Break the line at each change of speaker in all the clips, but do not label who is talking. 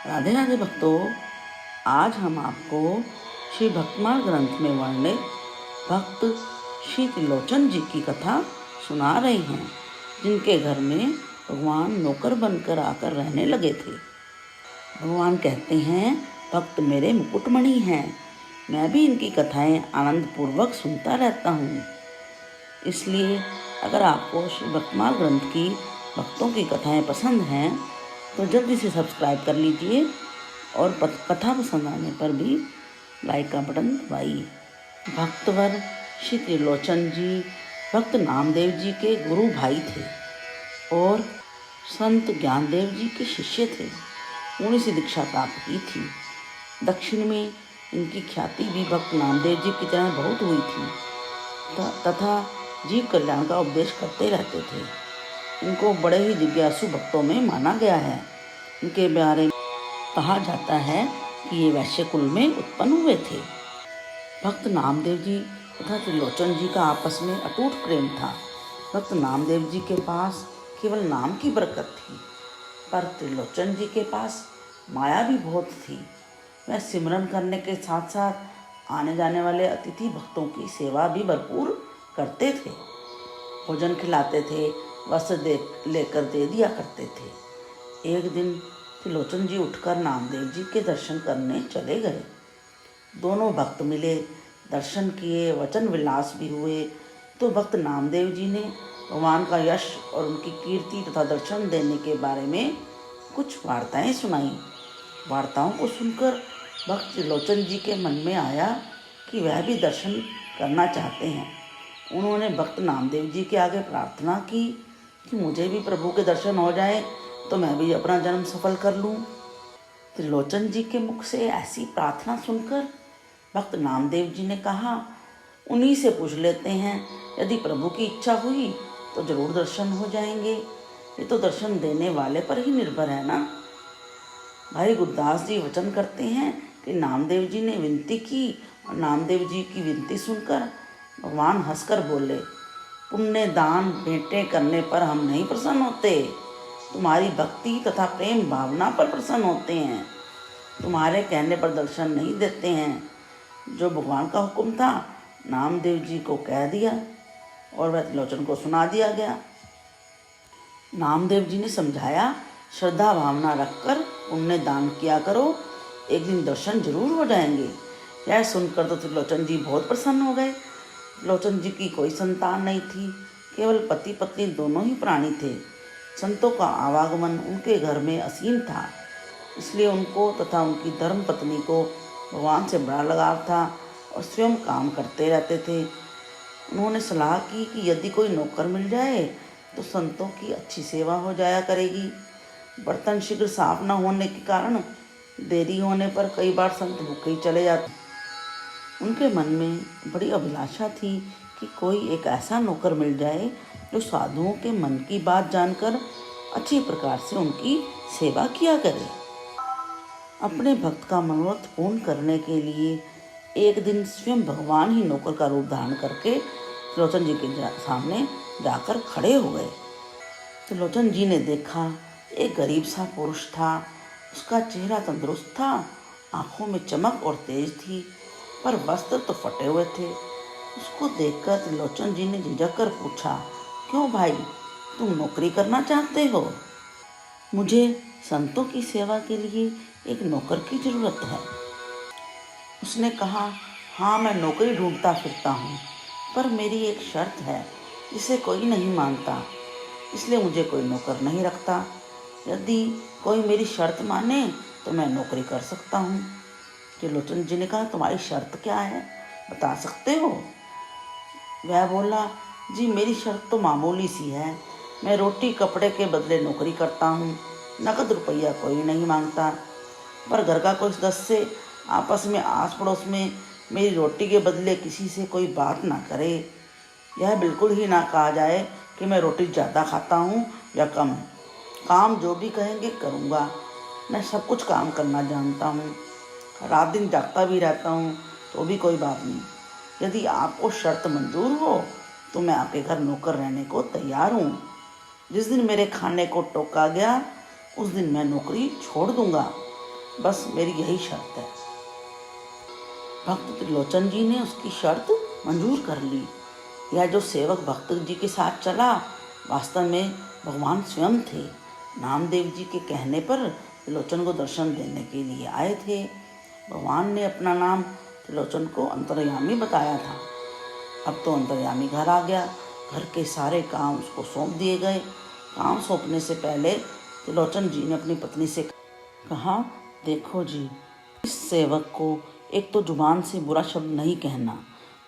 राधे राधे भक्तों, आज हम आपको श्री भक्तमाल ग्रंथ में वर्णित भक्त श्री त्रिलोचन जी की कथा सुना रहे हैं, जिनके घर में भगवान नौकर बनकर आकर रहने लगे थे। भगवान कहते हैं, भक्त मेरे मुकुटमणि हैं, मैं भी इनकी कथाएं आनंदपूर्वक सुनता रहता हूँ। इसलिए अगर आपको श्री भक्तमाल ग्रंथ की भक्तों की कथाएं पसंद हैं तो जल्दी से सब्सक्राइब कर लीजिए और कथा पसंद आने पर भी लाइक का बटन दबाइए। भक्तवर श्री त्रिलोचन जी भक्त नामदेव जी के गुरु भाई थे और संत ज्ञानदेव जी के शिष्य थे। उन्हीं से दीक्षा प्राप्त की थी। दक्षिण में इनकी ख्याति भी भक्त नामदेव जी की तरह बहुत हुई थी तथा जीव कल्याण का उपदेश करते रहते थे। इनको बड़े ही जिज्ञासु भक्तों में माना गया है। इनके बारे में कहा जाता है कि ये वैश्य कुल में उत्पन्न हुए थे। भक्त नामदेव जी तथा त्रिलोचन जी का आपस में अटूट प्रेम था। भक्त नामदेव जी के पास केवल नाम की बरकत थी, पर त्रिलोचन जी के पास माया भी बहुत थी। वह सिमरन करने के साथ साथ आने जाने वाले अतिथि भक्तों की सेवा भी भरपूर करते थे। भोजन खिलाते थे, वस्त्र लेकर दे दिया करते थे। एक दिन त्रिलोचन जी उठकर नामदेव जी के दर्शन करने चले गए। दोनों भक्त मिले, दर्शन किए, वचन विलास भी हुए। तो भक्त नामदेव जी ने भगवान का यश और उनकी कीर्ति तथा दर्शन देने के बारे में कुछ वार्ताएं सुनाई। वार्ताओं को सुनकर भक्त त्रिलोचन जी के मन में आया कि वह भी दर्शन करना चाहते हैं। उन्होंने भक्त नामदेव जी के आगे प्रार्थना की कि मुझे भी प्रभु के दर्शन हो जाए तो मैं भी अपना जन्म सफल कर लूं। त्रिलोचन जी के मुख से ऐसी प्रार्थना सुनकर भक्त नामदेव जी ने कहा, उन्हीं से पूछ लेते हैं, यदि प्रभु की इच्छा हुई तो जरूर दर्शन हो जाएंगे। ये तो दर्शन देने वाले पर ही निर्भर है ना। भाई गुरदास जी वचन करते हैं कि नामदेव जी ने विनती की और नामदेव जी की विनती सुनकर भगवान हंसकर बोले, पुण्य दान भेंटें करने पर हम नहीं प्रसन्न होते, तुम्हारी भक्ति तथा प्रेम भावना पर प्रसन्न होते हैं। तुम्हारे कहने पर दर्शन नहीं देते हैं। जो भगवान का हुक्म था नामदेव जी को कह दिया और वह त्रिलोचन को सुना दिया गया। नामदेव जी ने समझाया, श्रद्धा भावना रखकर पुण्य दान किया करो, एक दिन दर्शन जरूर हो जाएंगे। यह सुनकर तो त्रिलोचन जी बहुत प्रसन्न हो गए। त्रिलोचन जी की कोई संतान नहीं थी, केवल पति पत्नी दोनों ही प्राणी थे। संतों का आवागमन उनके घर में असीम था, इसलिए उनको तथा उनकी धर्म पत्नी को भगवान से बड़ा लगाव था और स्वयं काम करते रहते थे। उन्होंने सलाह की कि यदि कोई नौकर मिल जाए तो संतों की अच्छी सेवा हो जाया करेगी। बर्तन शीघ्र साफ न होने के कारण देरी होने पर कई बार संत भूखे ही चले जाते। उनके मन में बड़ी अभिलाषा थी कि कोई एक ऐसा नौकर मिल जाए जो साधुओं के मन की बात जानकर अच्छी प्रकार से उनकी सेवा किया करे। अपने भक्त का मनोरथ पूर्ण करने के लिए एक दिन स्वयं भगवान ही नौकर का रूप धारण करके त्रिलोचन जी के सामने जाकर खड़े हो गए। त्रिलोचन जी ने देखा, एक गरीब सा पुरुष था। उसका चेहरा तंदुरुस्त था, आंखों में चमक और तेज थी, पर वस्त्र तो फटे हुए थे। उसको देखकर त्रिलोचन जी ने झिझक कर पूछा, क्यों भाई, तुम नौकरी करना चाहते हो? मुझे संतों की सेवा के लिए एक नौकर की जरूरत है। उसने कहा, हाँ मैं नौकरी ढूंढता फिरता हूँ, पर मेरी एक शर्त है जिसे कोई नहीं मानता, इसलिए मुझे कोई नौकर नहीं रखता। यदि कोई मेरी शर्त माने तो मैं नौकरी कर सकता हूँ। त्रिलोचन जी ने कहा, तुम्हारी शर्त क्या है, बता सकते हो? वह बोला, जी मेरी शर्त तो मामूली सी है, मैं रोटी कपड़े के बदले नौकरी करता हूँ, नकद रुपया कोई नहीं मांगता, पर घर का कोई सदस्य आपस में आस पड़ोस में मेरी रोटी के बदले किसी से कोई बात ना करे। यह बिल्कुल ही ना कहा जाए कि मैं रोटी ज़्यादा खाता हूँ या कम। काम जो भी कहेंगे करूँगा। मैं सब कुछ काम करना जानता हूँ, रात दिन जागता भी रहता हूँ, तो भी कोई बात नहीं। यदि आपको शर्त मंजूर हो तो मैं आपके घर नौकर रहने को तैयार हूँ। जिस दिन मेरे खाने को टोका गया उस दिन मैं नौकरी छोड़ दूँगा। बस मेरी यही शर्त है। भक्त त्रिलोचन जी ने उसकी शर्त मंजूर कर ली। यह जो सेवक भक्त जी के साथ चला वास्तव में भगवान स्वयं थे। नामदेव जी के कहने पर त्रिलोचन को दर्शन देने के लिए आए थे। भगवान ने अपना नाम त्रिलोचन को अंतर्यामी बताया था। अब तो अंतर्यामी घर आ गया। घर के सारे काम उसको सौंप दिए गए। काम सौंपने से पहले त्रिलोचन जी ने अपनी पत्नी से कहा, देखो जी, इस सेवक को एक तो जुबान से बुरा शब्द नहीं कहना,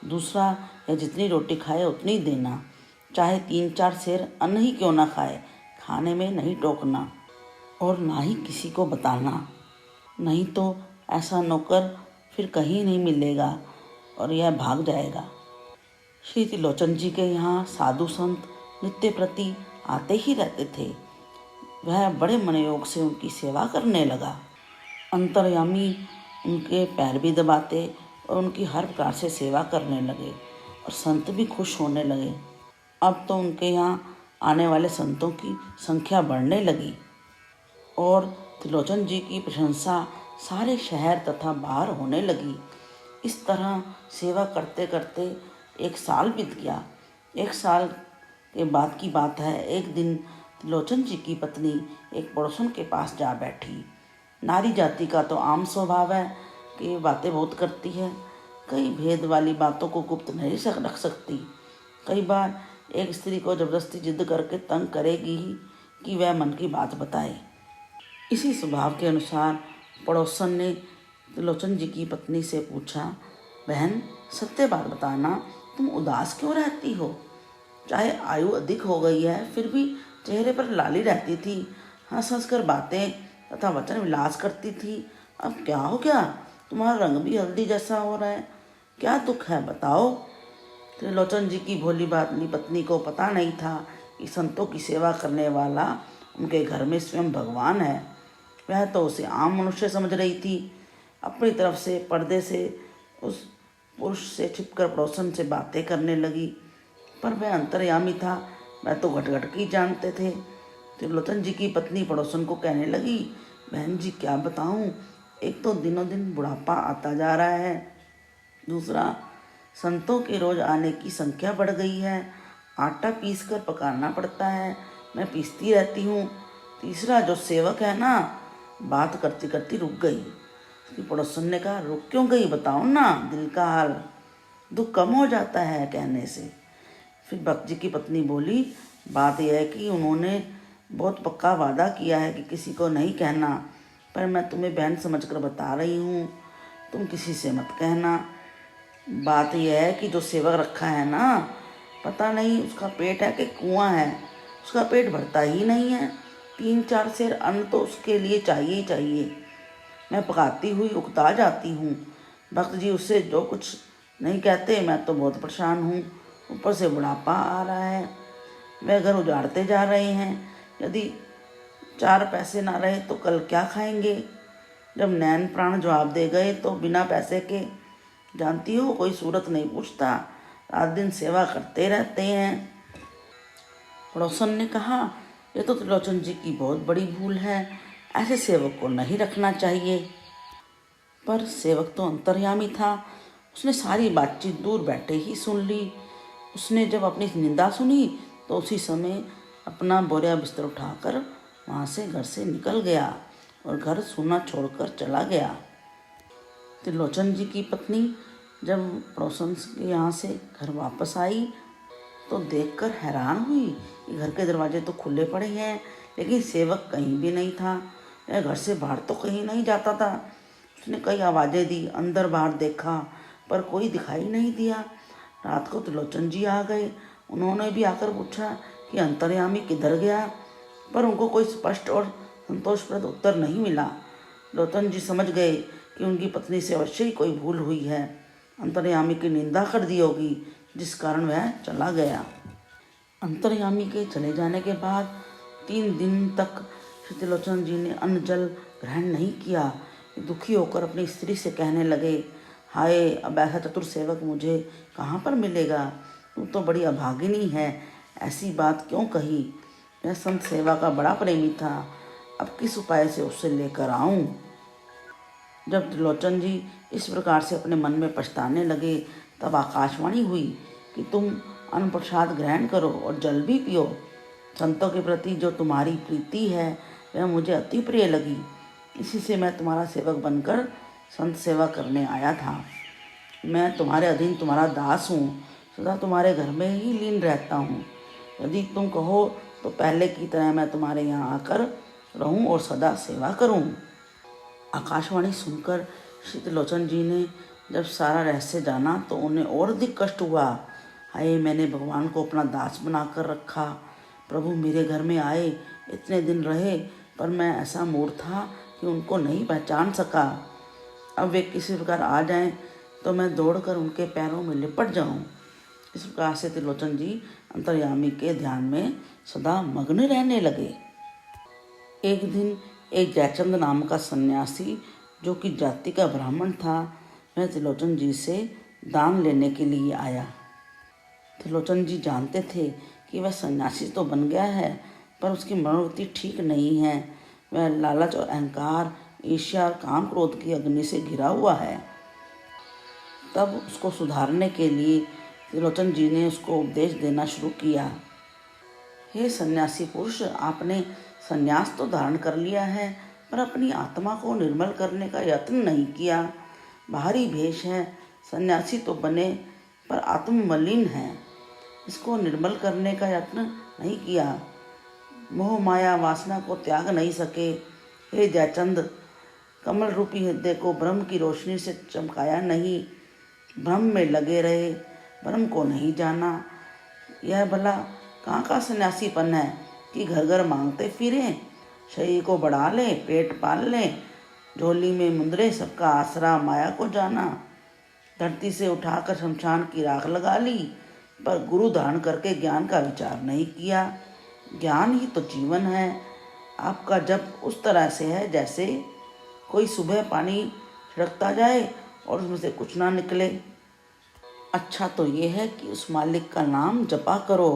दूसरा यह जितनी रोटी खाए उतनी देना, चाहे 3-4 सेर अन्न ही क्यों ना खाए, खाने में नहीं टोकना और ना ही किसी को बताना, नहीं तो ऐसा नौकर फिर कहीं नहीं मिलेगा और यह भाग जाएगा। श्री त्रिलोचन जी के यहाँ साधु संत नित्य प्रति आते ही रहते थे। वह बड़े मनयोग से उनकी सेवा करने लगा। अंतर्यामी उनके पैर भी दबाते और उनकी हर प्रकार से सेवा करने लगे और संत भी खुश होने लगे। अब तो उनके यहाँ आने वाले संतों की संख्या बढ़ने लगी और त्रिलोचन जी की प्रशंसा सारे शहर तथा बाहर होने लगी। इस तरह सेवा करते करते 1 साल बीत गया। 1 साल के बाद की बात है। एक दिन त्रिलोचन जी की पत्नी एक पड़ोसन के पास जा बैठी। नारी जाति का तो आम स्वभाव है कि बातें बहुत करती है। कई भेद वाली बातों को गुप्त नहीं रख सकती। कई बार एक स्त्री को जबरदस्ती जिद करके तंग करेगी ही कि वह मन की बात बताए। इसी स्वभाव के अनुसार पड़ोसन ने त्रिलोचन जी की पत्नी से पूछा, बहन, सत्य बात बताना, तुम उदास क्यों रहती हो? चाहे आयु अधिक हो गई है फिर भी चेहरे पर लाली रहती थी, हंस हंस कर बातें तथा वचन विलास करती थी। अब क्या हो गया? तुम्हारा रंग भी हल्दी जैसा हो रहा है। क्या दुख है, बताओ। त्रिलोचन जी की भोली भाली पत्नी को पता नहीं था कि संतों की सेवा करने वाला उनके घर में स्वयं भगवान है। वह तो उसे आम मनुष्य समझ रही थी। अपनी तरफ से पर्दे से उस पुरुष से छिपकर पड़ोसन से बातें करने लगी, पर वह अंतर्यामी था। वह तो घट की जानते थे। त्रिलोचन जी की पत्नी पड़ोसन को कहने लगी, बहन जी, क्या बताऊं, एक तो दिनों दिन बुढ़ापा आता जा रहा है, दूसरा संतों के रोज आने की संख्या बढ़ गई है, आटा पीस कर पकाना पड़ता है, मैं पीसती रहती हूँ, तीसरा जो सेवक है ना, बात करती करती रुक गई। उसकी पड़ोसन ने कहा, रुक क्यों गई, बताओ ना दिल का हाल, दुख कम हो जाता है कहने से। फिर भक्त जी की पत्नी बोली, बात यह है कि उन्होंने बहुत पक्का वादा किया है कि किसी को नहीं कहना, पर मैं तुम्हें बहन समझकर बता रही हूँ, तुम किसी से मत कहना। बात यह है कि जो सेवक रखा है ना, पता नहीं उसका पेट है कि कुआं है, उसका पेट भरता ही नहीं है। 3-4 सेर अन्न तो उसके लिए चाहिए ही चाहिए। मैं पकाती हुई उकता जाती हूँ। भक्त जी उससे जो कुछ नहीं कहते, मैं तो बहुत परेशान हूँ। ऊपर से बुढ़ापा आ रहा है, वह घर उजाड़ते जा रहे हैं। यदि 4 पैसे ना रहे तो कल क्या खाएंगे? जब नैन प्राण जवाब दे गए तो बिना पैसे के, जानती हो, कोई सूरत नहीं पूछता, रात दिन सेवा करते रहते हैं। पड़ोसन ने कहा, यह तो त्रिलोचन जी की बहुत बड़ी भूल है, ऐसे सेवक को नहीं रखना चाहिए। पर सेवक तो अंतर्यामी था। उसने सारी बातचीत दूर बैठे ही सुन ली। उसने जब अपनी निंदा सुनी तो उसी समय अपना बोरिया बिस्तर उठाकर वहाँ से घर से निकल गया और घर सूना छोड़कर चला गया। त्रिलोचन जी की पत्नी जब पड़ोसन के यहाँ से घर वापस आई तो देखकर हैरान हुई कि घर के दरवाजे तो खुले पड़े हैं, लेकिन सेवक कहीं भी नहीं था। वह घर से बाहर तो कहीं नहीं जाता था। उसने कई आवाज़ें दी, अंदर बाहर देखा, पर कोई दिखाई नहीं दिया। रात को त्रिलोचन जी आ गए। उन्होंने भी आकर पूछा कि अंतर्यामी किधर गया, पर उनको कोई स्पष्ट और संतोषप्रद उत्तर नहीं मिला। त्रिलोचन जी समझ गए कि उनकी पत्नी से अवश्य ही कोई भूल हुई है। अंतर्यामी की निंदा कर दी होगी, जिस कारण वह चला गया। अंतर्यामी के चले जाने के बाद 3 दिन तक श्री त्रिलोचन जी ने अन्न जल ग्रहण नहीं किया। दुखी होकर अपनी स्त्री से कहने लगे, हाय, अब ऐसा चतुर सेवक मुझे कहाँ पर मिलेगा? तू तो बड़ी अभागिनी है, ऐसी बात क्यों कही? मैं संत सेवा का बड़ा प्रेमी था, अब किस उपाय से उससे लेकर आऊं? जब त्रिलोचन जी इस प्रकार से अपने मन में पछताने लगे, तब आकाशवाणी हुई कि तुम अन्न प्रसाद ग्रहण करो और जल भी पियो। संतों के प्रति जो तुम्हारी प्रीति है वह मुझे अति प्रिय लगी। इसी से मैं तुम्हारा सेवक बनकर संत सेवा करने आया था। मैं तुम्हारे अधीन तुम्हारा दास हूँ, सदा तुम्हारे घर में ही लीन रहता हूँ। यदि तुम कहो तो पहले की तरह मैं तुम्हारे यहाँ आकर रहूँ और सदा सेवा करूँ। आकाशवाणी सुनकर श्री त्रिलोचन जी ने जब सारा रहस्य जाना तो उन्हें और अधिक कष्ट हुआ। हाय, मैंने भगवान को अपना दास बनाकर रखा। प्रभु मेरे घर में आए, इतने दिन रहे, पर मैं ऐसा मूर्ख था कि उनको नहीं पहचान सका। अब वे किसी प्रकार आ जाएं तो मैं दौड़कर उनके पैरों में लिपट जाऊं। इस प्रकार से त्रिलोचन जी अंतर्यामी के ध्यान में सदा मग्न रहने लगे। एक दिन एक जयचंद नाम का सन्यासी, जो कि जाति का ब्राह्मण था, वह त्रिलोचन जी से दान लेने के लिए आया। त्रिलोचन जी जानते थे कि वह सन्यासी तो बन गया है, पर उसकी मनोवृत्ति ठीक नहीं है। वह लालच और अहंकार, ईर्ष्या और काम क्रोध की अग्नि से घिरा हुआ है। तब उसको सुधारने के लिए त्रिलोचन जी ने उसको उपदेश देना शुरू किया। हे सन्यासी पुरुष, आपने संन्यास तो धारण कर लिया है, पर अपनी आत्मा को निर्मल करने का यत्न नहीं किया। बाहरी भेष है, सन्यासी तो बने, पर आत्म मलिन है। इसको निर्मल करने का यत्न नहीं किया। मोह माया वासना को त्याग नहीं सके। हे जयचंद, कमल रूपी हृदय को ब्रह्म की रोशनी से चमकाया नहीं। ब्रह्म में लगे रहे, ब्रह्म को नहीं जाना। यह भला कहाँ का सन्यासीपन है कि घर घर मांगते फिरें, शरीर को बढ़ा लें, पेट पाल लें, झोली में मुंदरे, सबका आसरा माया को जाना। धरती से उठाकर शमशान की राख लगा ली, पर गुरु धारण करके ज्ञान का विचार नहीं किया। ज्ञान ही तो जीवन है। आपका जप उस तरह से है जैसे कोई सुबह पानी छिड़कता जाए और उसमें से कुछ ना निकले। अच्छा तो ये है कि उस मालिक का नाम जपा करो,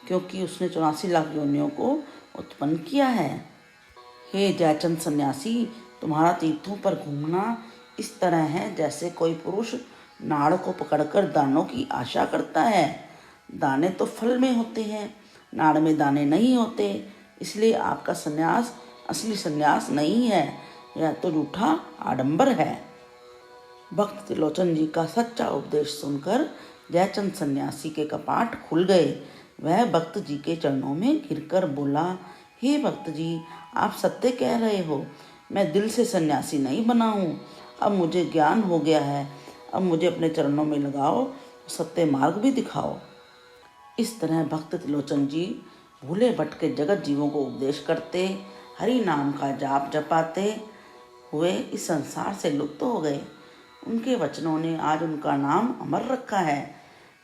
क्योंकि उसने 84 लाख योनियों को उत्पन्न किया है। हे जयचंद सन्यासी, तुम्हारा तीर्थों पर घूमना इस तरह है जैसे कोई पुरुष नाड़ को पकड़कर दानों की आशा करता है। दाने तो फल में होते हैं, नाड़ में दाने नहीं होते। इसलिए आपका सन्यास असली सन्यास नहीं है, यह तो झूठा आडंबर है। भक्त त्रिलोचन जी का सच्चा उपदेश सुनकर जयचंद सन्यासी के कपाट खुल गए। वह भक्त जी के चरणों में गिरकर बोला, हे भक्त जी, आप सत्य कह रहे हो। मैं दिल से सन्यासी नहीं बना हूँ। अब मुझे ज्ञान हो गया है। अब मुझे अपने चरणों में लगाओ, सत्य मार्ग भी दिखाओ। इस तरह भक्त त्रिलोचन जी भूले भटके जगत जीवों को उपदेश करते, हरि नाम का जाप जपाते हुए इस संसार से लुप्त हो गए। उनके वचनों ने आज उनका नाम अमर रखा है।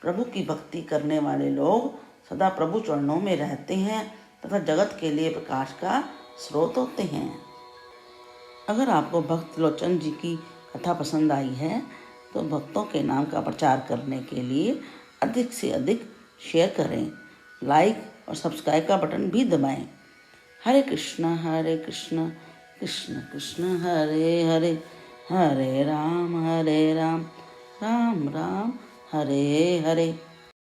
प्रभु की भक्ति करने वाले लोग सदा प्रभु चरणों में रहते हैं तथा जगत के लिए प्रकाश का स्रोत होते हैं। अगर आपको भक्त त्रिलोचन जी की कथा पसंद आई है तो भक्तों के नाम का प्रचार करने के लिए अधिक से अधिक शेयर करें, लाइक और सब्सक्राइब का बटन भी दबाएं। हरे कृष्ण कृष्ण कृष्ण हरे हरे, हरे राम राम राम हरे हरे।